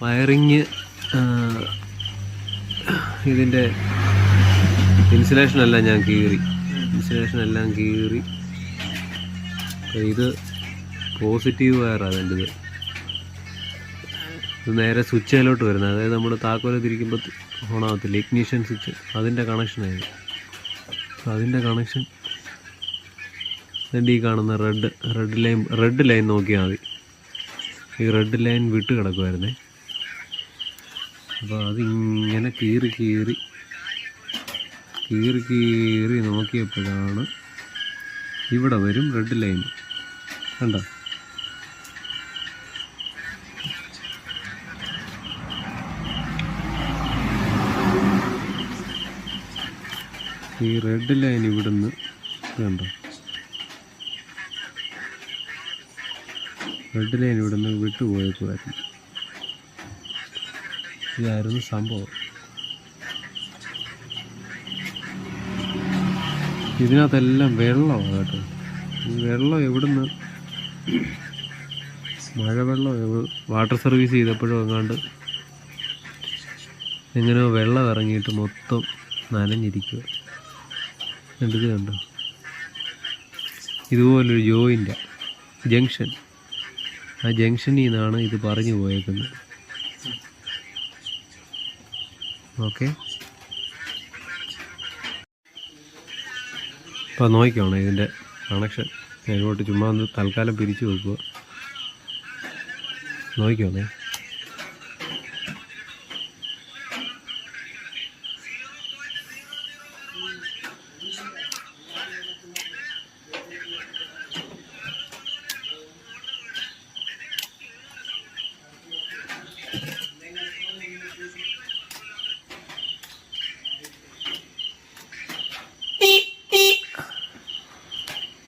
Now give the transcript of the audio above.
Wiring ഇതിൻ്റെ ഇൻസുലേഷനെല്ലാം ഞാൻ കീറി. ഇത് പോസിറ്റീവ് വയറാണ് വേണ്ടത്. ഇത് നേരെ സ്വിച്ചിലോട്ട് വരുന്നത്, അതായത് നമ്മൾ താക്കോല് തിരിക്കുമ്പോൾ ഓണാകത്തില്ല, ഇഗ്നിഷൻ സ്വിച്ച്, അതിൻ്റെ കണക്ഷനായത്. അതിൻ്റെ കണക്ഷൻ ഈ കാണുന്ന റെഡ് ലൈൻ നോക്കിയാൽ മതി. ഈ റെഡ് ലൈൻ വിട്ട് കിടക്കുമായിരുന്നേ. അപ്പോൾ അതിങ്ങനെ കീറി നോക്കിയപ്പോഴാണ് ഇവിടെ വരും റെഡ് ലൈൻ. കണ്ടോ? ഈ റെഡ് ലൈൻ ഇവിടുന്ന് കണ്ടോ? റെഡ് ലൈൻ ഇവിടുന്ന് വിട്ടുപോയേക്കുമായിരുന്നു. ഇതായിരുന്നു സംഭവം. ഇതിനകത്തെല്ലാം വെള്ളമാണ് കേട്ടോ. ഈ വെള്ളം എവിടുന്ന്, മഴവെള്ളം വാട്ടർ സർവീസ് ചെയ്തപ്പോഴും എങ്ങാണ്ട് എങ്ങനെയോ വെള്ളം ഇറങ്ങിയിട്ട് മൊത്തം നനഞ്ഞിരിക്കുക. ഇത് കണ്ടോ? ഇതുപോലൊരു ജംഗ്ഷൻ, ആ ജംഗ്ഷനിൽ നിന്നാണ് ഇത് പറഞ്ഞു പോയേക്കുന്നത്. ഓക്കെ, അപ്പോൾ നോക്കിക്കോണേ ഇതിൻ്റെ കണക്ഷൻ. ഞാനിങ്ങോട്ട് ചുമ്മാ ഒന്ന് തൽക്കാലം പിരിച്ചു വെക്കുക. നോക്കിക്കോണേ.